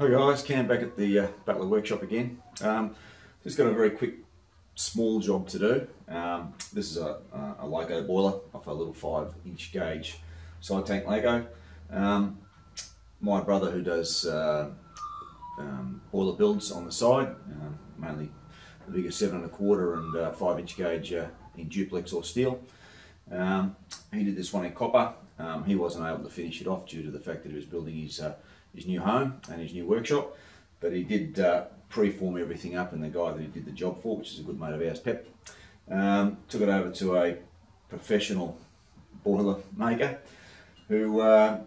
Hi guys, Cam back at the Butler Workshop again. Just got a very quick, small job to do. This is a Lego boiler off a little 5-inch gauge side tank Lego. My brother, who does boiler builds on the side, mainly the bigger 7 1/4 and 5-inch gauge in duplex or steel. He did this one in copper. He wasn't able to finish it off due to the fact that he was building his new home and his new workshop, but he did pre-form everything up, and the guy that he did the job for, which is a good mate of ours, Pep, took it over to a professional boiler maker who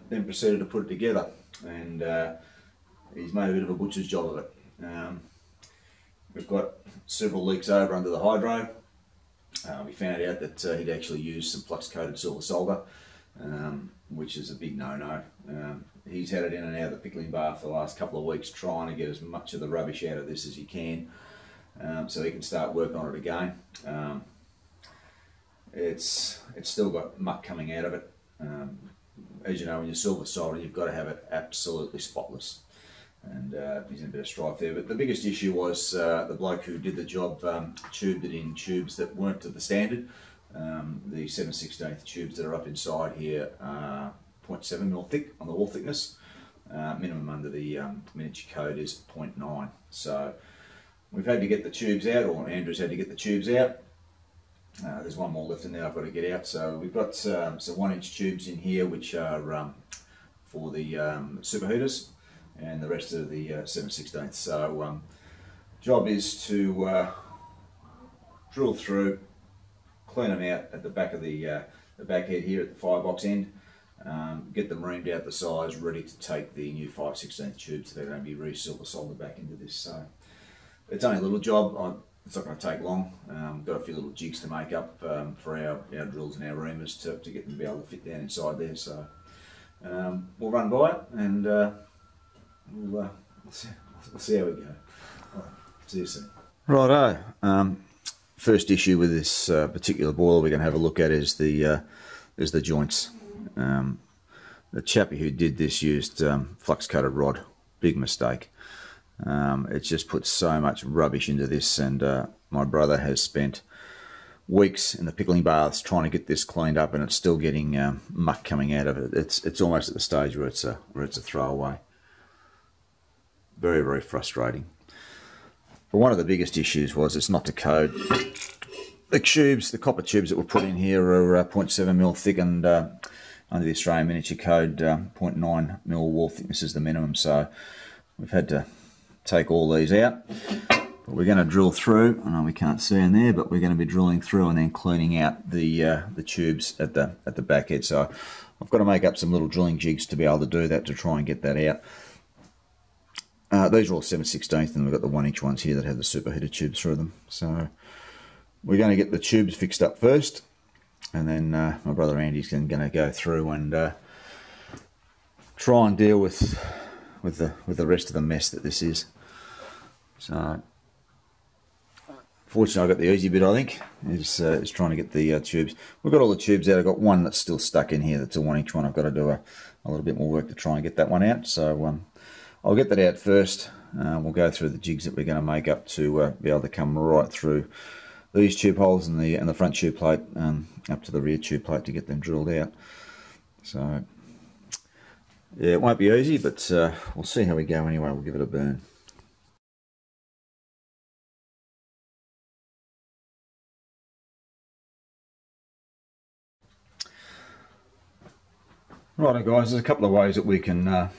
then proceeded to put it together, and he's made a bit of a butcher's job of it. We've got several leaks over under the hydro. We found out that he'd actually used some flux coated silver solder, which is a big no-no. He's had it in and out of the pickling bar for the last couple of weeks, trying to get as much of the rubbish out of this as he can, so he can start working on it again. It's still got muck coming out of it. As you know, when you're silver soldering, you've got to have it absolutely spotless, and he's in a bit of strife there. But the biggest issue was the bloke who did the job tubed it in tubes that weren't to the standard. The 7/16 tubes that are up inside here are 0.7mm thick on the wall thickness. Minimum under the miniature code is 0.9. So we've had to get the tubes out, or Andrew's had to get the tubes out. There's one more left in there I've got to get out. So we've got some 1-inch tubes in here, which are for the superheaters, and the rest of the 7/16. So job is to drill through, clean them out at the back of the back head here at the firebox end, get them reamed out the size, ready to take the new 5/16 tubes that are going to be re-silver soldered back into this. So it's only a little job. It's not going to take long. Got a few little jigs to make up for our drills and our reamers to get them to be able to fit down inside there. So we'll run by it, and we'll see how we go. All right, see you soon. Righto. First issue with this particular boiler we're going to have a look at is the joints. The chappie who did this used flux coated rod. Big mistake. It's just put so much rubbish into this, and my brother has spent weeks in the pickling baths trying to get this cleaned up, and it's still getting muck coming out of it. It's almost at the stage where it's a throwaway. Very, very frustrating. But one of the biggest issues was it's not to code. The tubes, the copper tubes that were put in here are 0.7mm thick, and under the Australian miniature code, 0.9mm wall thickness is the minimum. So we've had to take all these out. But we're going to drill through. I know we can't see in there, but we're going to be drilling through and then cleaning out the tubes at the back end. So I've got to make up some little drilling jigs to be able to do that, to try and get that out. These are all 7/16, and we've got the 1-inch ones here that have the superheater tubes through them. So we're going to get the tubes fixed up first, and then my brother Andy's going to go through and try and deal with the rest of the mess that this is. So fortunately, I got the easy bit. I think is trying to get the tubes. We've got all the tubes out. I've got one that's still stuck in here. That's a 1-inch one. I've got to do a little bit more work to try and get that one out. So I'll get that out first. We'll go through the jigs that we're going to make up to be able to come right through these tube holes and the front tube plate up to the rear tube plate to get them drilled out. So yeah, it won't be easy, but we'll see how we go anyway. We'll give it a burn. Right, guys, there's a couple of ways that we can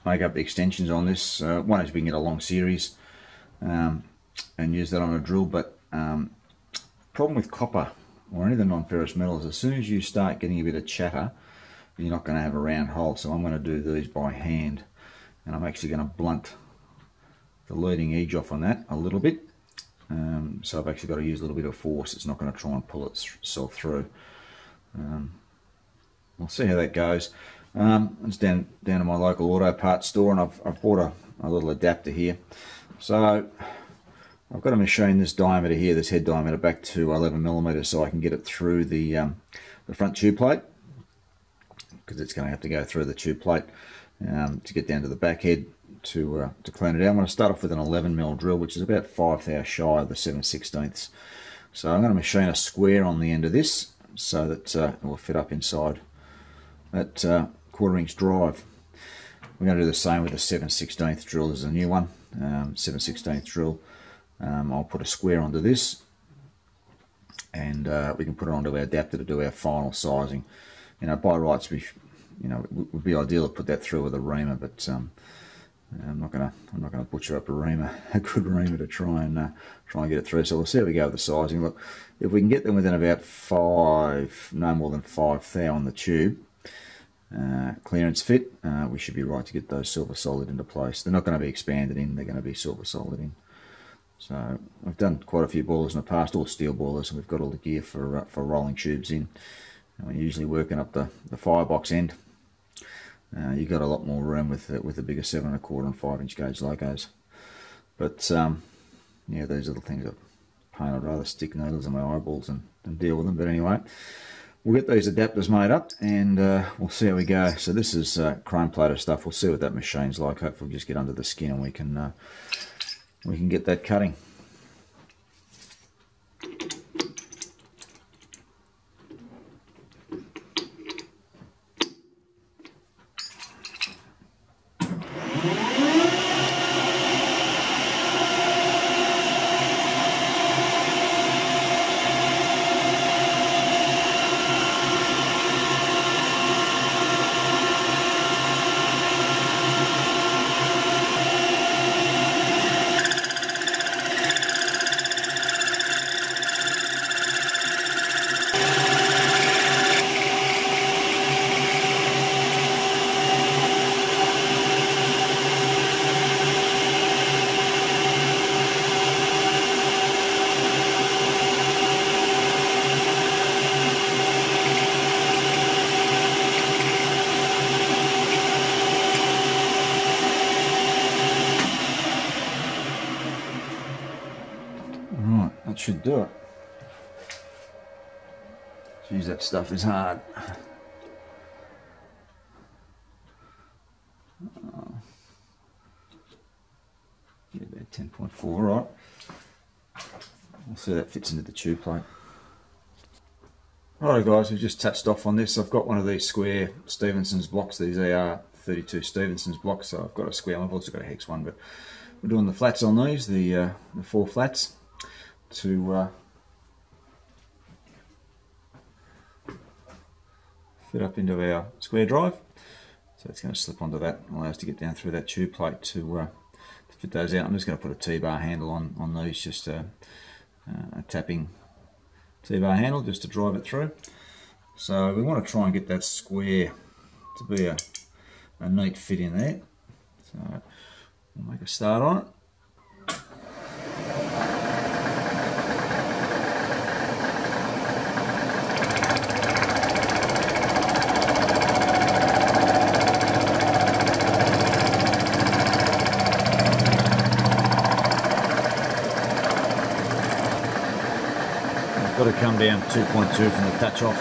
make up the extensions on this. One is we can get a long series and use that on a drill, but problem with copper or any of the non-ferrous metals, as soon as you start getting a bit of chatter, you're not going to have a round hole. So I'm going to do these by hand, and I'm actually going to blunt the leading edge off on that a little bit. So I've actually got to use a little bit of force. It's not going to try and pull itself through. We'll see how that goes. It's down to my local auto parts store, and I've bought a little adapter here. So I've got to machine this diameter here, this head diameter, back to 11mm, so I can get it through the front tube plate, because it's going to have to go through the tube plate to get down to the back head to clean it out. I'm going to start off with an 11mm drill, which is about 1/5 thou shy of the 7/16. So I'm going to machine a square on the end of this so that it will fit up inside that 1/4 inch drive. We're going to do the same with the 7/16 drill. This is a new one, 7/16 drill. I'll put a square onto this, and we can put it onto our adapter to do our final sizing. You know, by rights, it would be ideal to put that through with a reamer, but I'm not gonna butcher up a reamer, a good reamer, to try and get it through. So we'll see how we go with the sizing. Look, if we can get them within about no more than 5 thou on the tube clearance fit, we should be right to get those silver solid into place. They're not going to be expanded in; they're going to be silver solid in. So I've done quite a few boilers in the past, all steel boilers, and we've got all the gear for rolling tubes in. And we're usually working up the firebox end. You've got a lot more room with the bigger 7 1/4 and 5 inch gauge locos. But yeah, these are the things that pain. I'd rather stick needles in my eyeballs than deal with them. But anyway, we'll get these adapters made up, and we'll see how we go. So this is chrome plated stuff. We'll see what that machine's like. Hopefully we'll just get under the skin and we can get that cutting. That should do it. Geez, that stuff is hard. Yeah, about 10.4, right. We'll see how that fits into the tube plate. Alright guys, we've just touched off on this. I've got one of these square Stephenson's blocks, these AR32 Stephenson's blocks, so I've got a square one. I've also got a hex one, but we're doing the flats on these, the 4 flats, to fit up into our square drive. So it's going to slip onto that and allow us to get down through that tube plate to fit those out. I'm just going to put a T-bar handle on these, just a tapping T-bar handle just to drive it through. So we want to try and get that square to be a neat fit in there. So we'll make a start on it. Got to come down 2.2 from the touch off.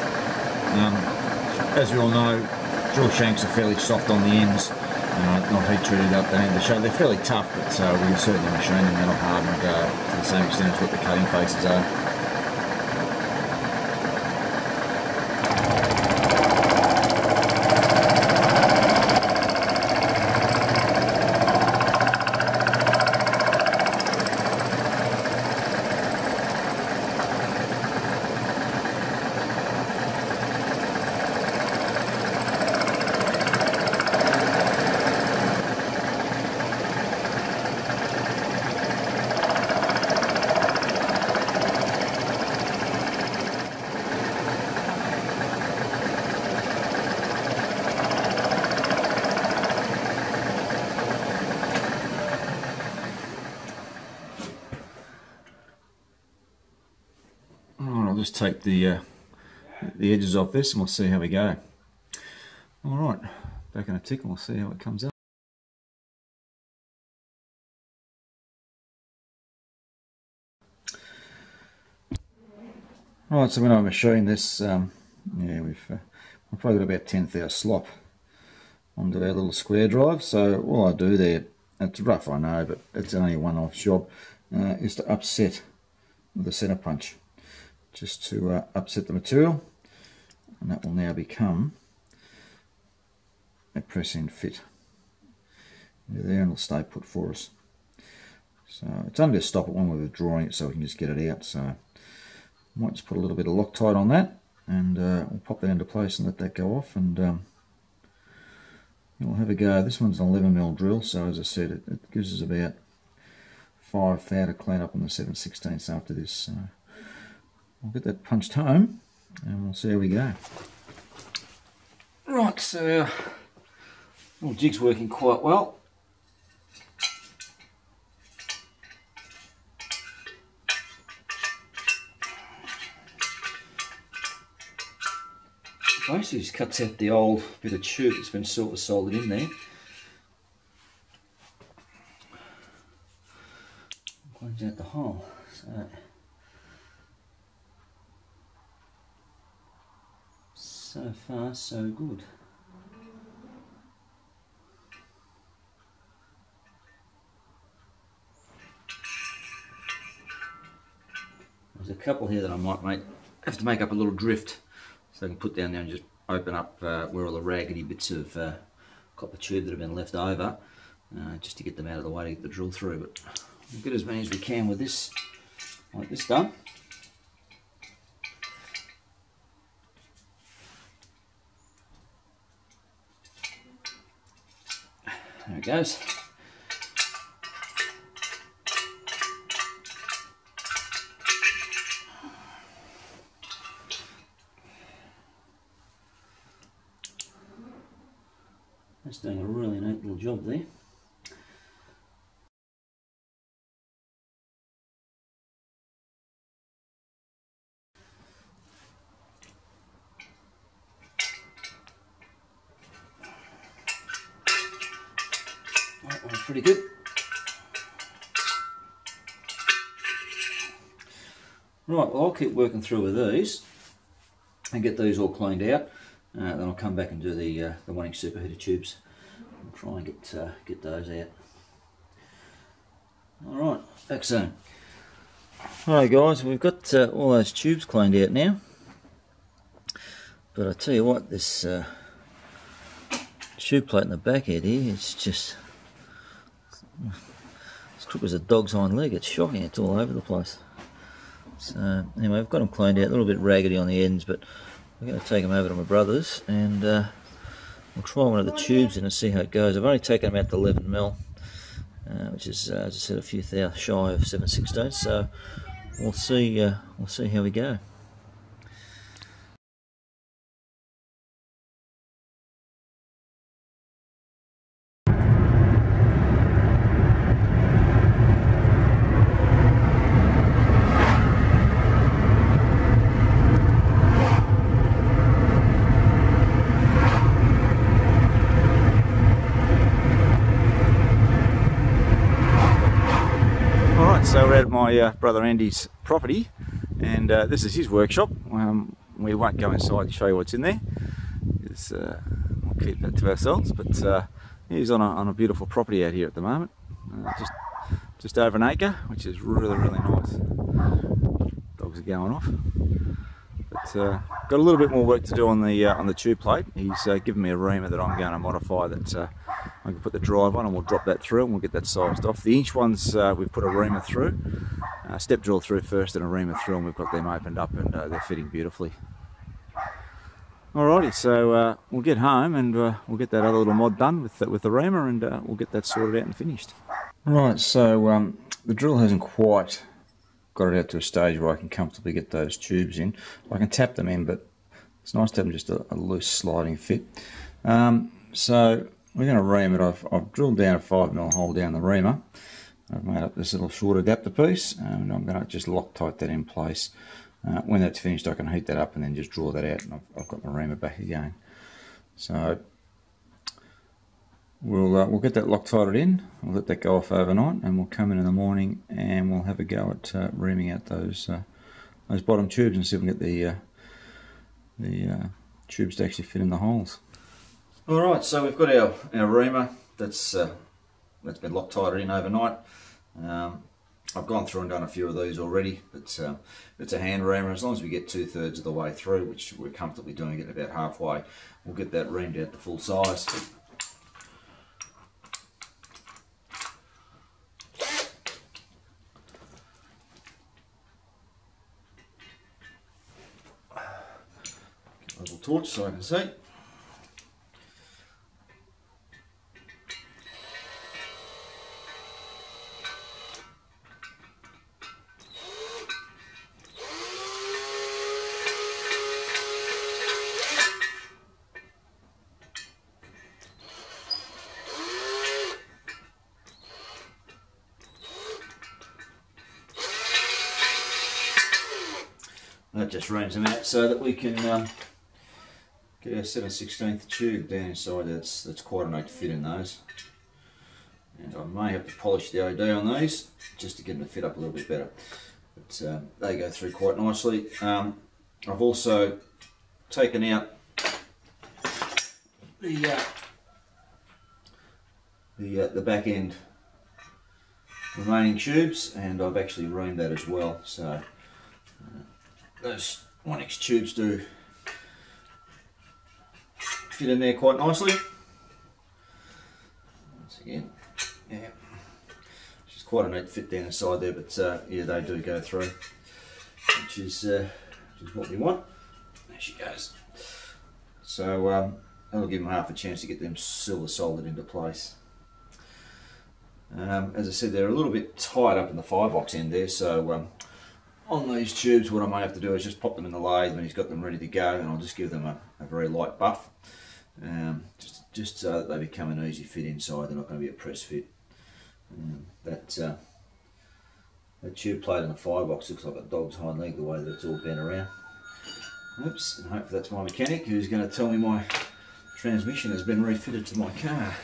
As we all know, drill shanks are fairly soft on the ends, not heat treated up the end of the show. They're fairly tough, but we can certainly machine them. They're not hardened to the same extent as what the cutting faces are. I'll just take the edges off this and we'll see how we go. Alright, back in a tick and we'll see how it comes out. Alright, so when I machine this, yeah, we've probably got about 10 thou slop onto our little square drive. So all I do there it's rough I know, but it's only a one-off job, is to upset with a centre punch, just to upset the material, and that will now become a press-end fit into there, and it'll stay put for us. So it's only to stop it when we're withdrawing it, so we can just get it out. So I might just put a little bit of Loctite on that, and we'll pop that into place and let that go off, and we'll have a go. This one's an 11mm drill, so as I said, it gives us about 5 thou to clean up on the 7/16 after this. So I'll get that punched home and we'll see how we go. Right, so our little jig's working quite well. Basically just cuts out the old bit of tube that's been silver soldered in there. Cleans out the hole. So far so good. There's a couple here that I might have to make up a little drift, so I can put down there and just open up where all the raggedy bits of copper tube that have been left over, just to get them out of the way to get the drill through. But we'll get as many as we can with this, like this done. There it goes. That's doing a really neat little job there. That one's pretty good. Right, well I'll keep working through with these and get these all cleaned out. Then I'll come back and do the 1-inch superheater tubes and try and get those out. Alright, back soon. Alright guys, we've got all those tubes cleaned out now. But I tell you what, this tube plate in the back end here, it's just as crook as a dog's hind leg. It's shocking, it's all over the place. So anyway, I've got them cleaned out, a little bit raggedy on the ends, but I'm going to take them over to my brother's and we'll try one of the tubes in and see how it goes. I've only taken them out to 11mm, which is, as I said, a few thou shy of 7/16. So we'll see how we go. So we're at my brother Andy's property, and this is his workshop. We won't go inside and show you what's in there. We'll keep that to ourselves. But he's on a beautiful property out here at the moment, just over an acre, which is really nice. Dogs are going off. But got a little bit more work to do on the tube plate. He's given me a reamer that I'm going to modify that. I can put the drive on and we'll drop that through and we'll get that sized off. The inch ones we've put a reamer through, step drill through first and a reamer through, and we've got them opened up and they're fitting beautifully. Alrighty, so we'll get home and we'll get that other little mod done with the reamer, and we'll get that sorted out and finished. Right, so the drill hasn't quite got it out to a stage where I can comfortably get those tubes in. I can tap them in, but it's nice to have them just a loose sliding fit. So we're going to ream it. I've drilled down a 5mm hole down the reamer. I've made up this little short adapter piece, and I'm going to just Loctite that in place. When that's finished, I can heat that up and then just draw that out, and I've got my reamer back again. So we'll get that Loctited in. We'll let that go off overnight, and we'll come in the morning and we'll have a go at reaming out those bottom tubes and see if we can get the tubes to actually fit in the holes. Alright, so we've got our reamer that's that's been Loctite in overnight. I've gone through and done a few of these already, but it's a hand reamer. As long as we get 2/3 of the way through, which we're comfortably doing it about halfway, we'll get that reamed out to full size. A little torch so I can see. That just reams them out so that we can get our 7/16 tube down inside. That's quite a neat fit in those. And I may have to polish the OD on these just to get them to fit up a little bit better. But they go through quite nicely. I've also taken out the back end remaining tubes, and I've actually reamed that as well. So those 1X tubes do fit in there quite nicely. Once again, yeah, which is quite a neat fit down the side there, but yeah, they do go through, which is what we want. There she goes. So that'll give them half a chance to get them silver soldered into place. As I said, they're a little bit tied up in the firebox end there, so on these tubes what I may have to do is just pop them in the lathe when he's got them ready to go, and I'll just give them a very light buff, just so that they become an easy fit inside. They're not going to be a press fit. That tube plate in the firebox looks like a dog's hind leg the way that it's all bent around. Oops, and hopefully that's my mechanic who's going to tell me my transmission has been refitted to my car.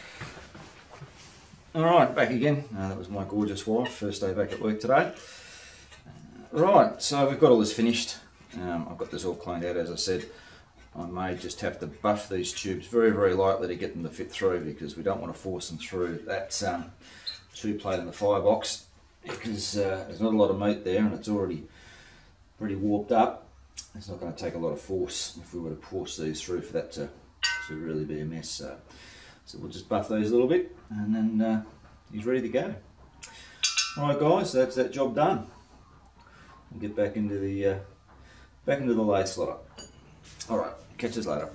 Alright, back again. That was my gorgeous wife, first day back at work today. Right, so we've got all this finished. I've got this all cleaned out, as I said. I may just have to buff these tubes very, very lightly to get them to fit through, because we don't want to force them through that tube plate in the firebox, because there's not a lot of meat there and it's already pretty warped up. It's not going to take a lot of force if we were to force these through for that to really be a mess. So we'll just buff those a little bit, and then he's ready to go. Alright guys, that's that job done. We'll get back into the lathe slot. Alright, catch us later.